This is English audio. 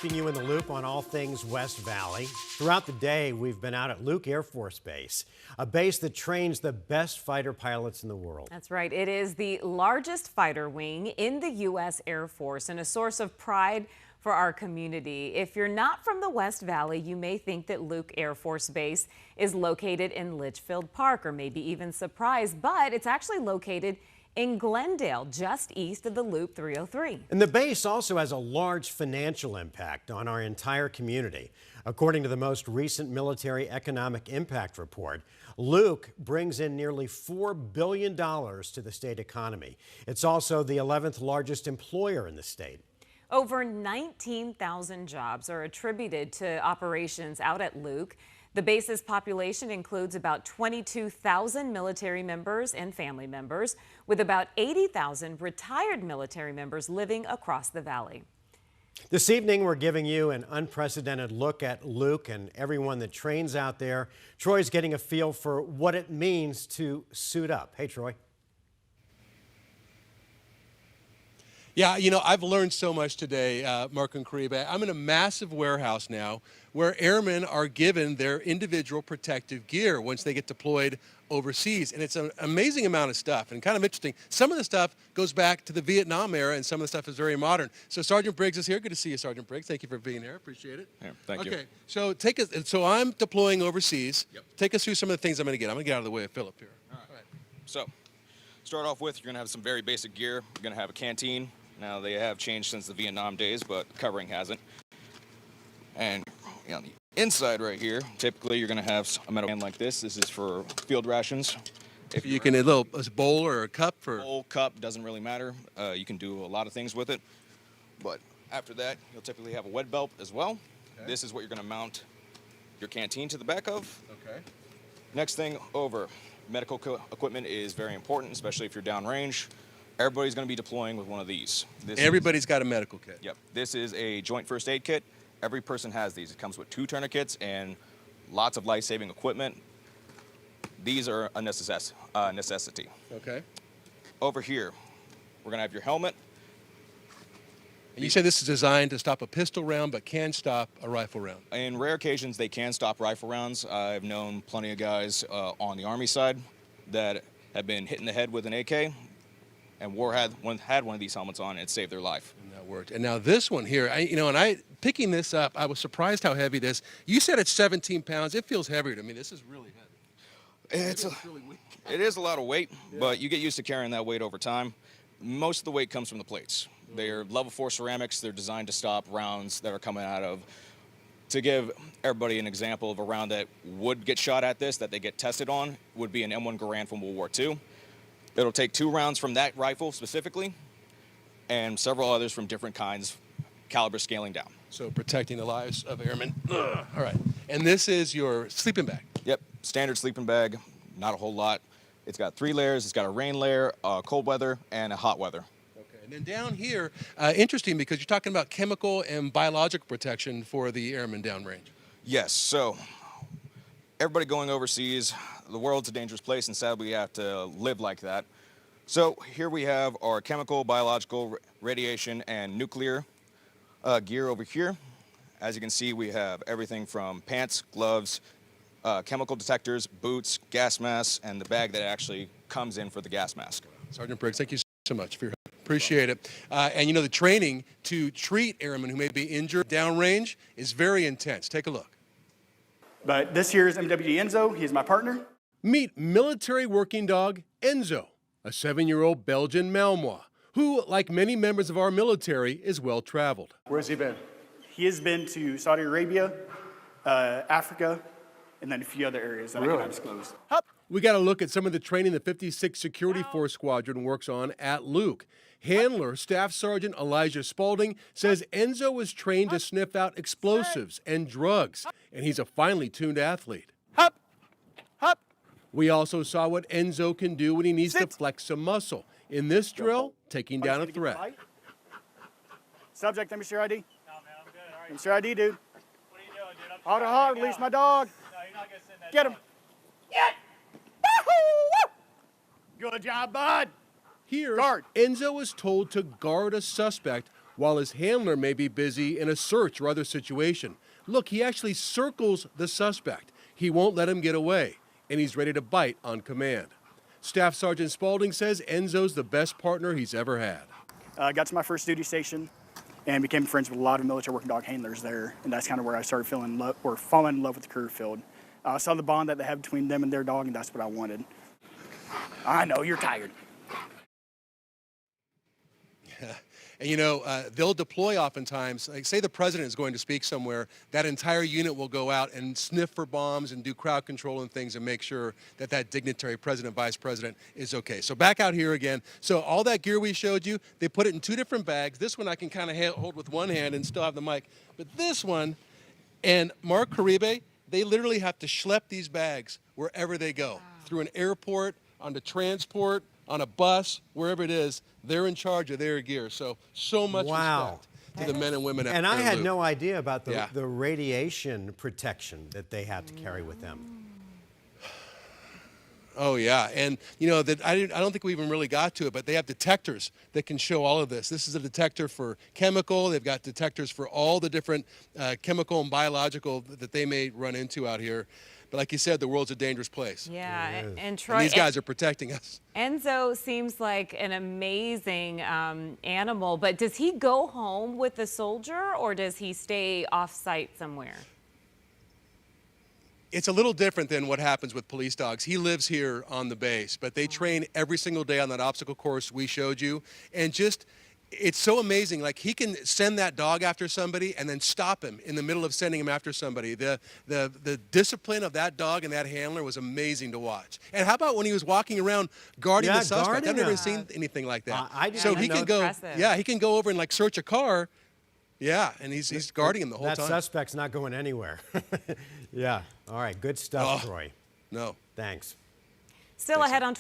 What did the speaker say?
Keeping you in the loop on all things West Valley. Throughout the day, we've been out at Luke Air Force Base, a base that trains the best fighter pilots in the world. That's right. It is the largest fighter wing in the U.S. Air Force and a source of pride for our community. If you're not from the West Valley, you may think that Luke Air Force Base is located in Litchfield Park, or maybe even surprised, but it's actually located in Glendale, just east of the Loop 303. And the base also has a large financial impact on our entire community. According to the most recent Military Economic Impact Report, Luke brings in nearly $4 billion to the state economy. It's also the 11th largest employer in the state. Over 19,000 jobs are attributed to operations out at Luke. The base's population includes about 22,000 military members and family members, with about 80,000 retired military members living across the valley. This evening, we're giving you an unprecedented look at Luke and everyone that trains out there. Troy's getting a feel for what it means to suit up. Hey, Troy. Yeah, you know, I've learned so much today, Mark and Kariba. I'm in a massive warehouse now where airmen are given their individual protective gear once they get deployed overseas. And it's an amazing amount of stuff and kind of interesting. Some of the stuff goes back to the Vietnam era and some of the stuff is very modern. So Sergeant Briggs is here. Good to see you, Sergeant Briggs. Thank you for being here. Appreciate it. Yeah, thank you. Okay, so so I'm deploying overseas. Yep. Take us through some of the things I'm going to get. I'm going to get out of the way of Philip here. All right. So start off with, you're going to have some very basic gear. You're going to have a canteen. Now, they have changed since the Vietnam days, but covering hasn't. And on the inside right here, typically you're going to have a metal can like this. This is for field rations. If you can, a bowl or a cup for... Bowl, cup, doesn't really matter. You can do a lot of things with it. But after that, you'll typically have a wet belt as well. Okay. This is what you're going to mount your canteen to the back of. Okay. Next thing over, medical equipment is very important, especially if you're downrange. Everybody's going to be deploying with one of these. Everybody's got a medical kit. Yep. This is a joint first aid kit. Every person has these. It comes with 2 tourniquets and lots of life-saving equipment. These are a necessity. Okay. Over here, we're going to have your helmet. And you said this is designed to stop a pistol round, but can stop a rifle round. In rare occasions, they can stop rifle rounds. I've known plenty of guys on the Army side that have been hit in the head with an AK. And had one of these helmets on, and it saved their life. And that worked. And now this one here, picking this up, I was surprised how heavy it is. You said it's 17 pounds. It feels heavier to me. This is really heavy. It is a lot of weight, yeah. But you get used to carrying that weight over time. Most of the weight comes from the plates. They're level 4 ceramics. They're designed to stop rounds that are coming out of. To give everybody an example of a round that would get shot at this, that they get tested on, would be an M1 Garand from World War II. It'll take 2 rounds from that rifle specifically and several others from different kinds, caliber scaling down. So protecting the lives of airmen. Ugh. All right. And this is your sleeping bag. Yep. Standard sleeping bag. Not a whole lot. It's got 3 layers. It's got a rain layer, cold weather, and a hot weather. Okay. And then down here, interesting because you're talking about chemical and biological protection for the airmen downrange. Yes. So everybody going overseas, the world's a dangerous place, and sadly we have to live like that. So here we have our chemical, biological, radiation, and nuclear gear over here. As you can see, we have everything from pants, gloves, chemical detectors, boots, gas masks, and the bag that actually comes in for the gas mask. Sergeant Briggs, thank you so much for your help. Appreciate it. And the training to treat airmen who may be injured downrange is very intense. Take a look. But this here is MWD Enzo. He's my partner. Meet military working dog Enzo, a 7-year-old Belgian Malinois, who, like many members of our military, is well-traveled. Where's he been? He has been to Saudi Arabia, Africa, and then a few other areas that I cannot disclose. Hup. We got to look at some of the training the 56th Security Force Squadron works on at Luke. Handler Staff Sergeant Elijah Spaulding says Enzo was trained to sniff out explosives and drugs, and he's a finely tuned athlete. Hup. Hup. We also saw what Enzo can do when he needs to flex some muscle. In this drill, taking down a threat. Subject, let me see your ID. No, man, I'm good. All right. Let me see your ID, dude. What are you doing, dude? Hard to hard, release my dog. No, you're not going to send that. Get him. Yeah. Good job, bud. Here, Guard. Enzo is told to guard a suspect while his handler may be busy in a search or other situation. Look, he actually circles the suspect. He won't let him get away, and he's ready to bite on command. Staff Sergeant Spaulding says Enzo's the best partner he's ever had. I got to my first duty station and became friends with a lot of military working dog handlers there, and that's kind of where I started falling in love with the career field. I saw the bond that they have between them and their dog, and that's what I wanted. I know, you're tired. And they'll deploy oftentimes, like say the president is going to speak somewhere, that entire unit will go out and sniff for bombs and do crowd control and things and make sure that that dignitary, president, vice president, is okay. So back out here again. So all that gear we showed you, they put it in 2 different bags. This one I can kind of hold with one hand and still have the mic. But this one, and Mark Caribe, they literally have to schlep these bags wherever they go, through an airport, onto transport, on a bus, wherever it is. They're in charge of their gear. So much Wow. respect to the men and women out And there. I had Luke. no idea about the, Yeah. the radiation protection that they have to carry with them. Oh yeah, and that I don't think we even really got to it, but they have detectors that can show all of this. This is a detector for chemical. They've got detectors for all the different chemical and biological that they may run into out here. But like you said, the world's a dangerous place. Yeah, and Troy, And these guys are protecting us. Enzo seems like an amazing animal, but does he go home with the soldier or does he stay off-site somewhere? It's a little different than what happens with police dogs. He lives here on the base, but they train every single day on that obstacle course we showed you. And it's so amazing. Like, he can send that dog after somebody and then stop him in the middle of sending him after somebody. The discipline of that dog and that handler was amazing to watch. And how about when he was walking around guarding the suspect? guarding I've never him. seen anything like that. I didn't so know. he can go, Impressive. yeah, he can go over and like search a car. Yeah, and he's guarding him the whole That time. suspect's not going anywhere. Yeah. All right. Good stuff, Oh. Troy. No. Thanks. Still ahead on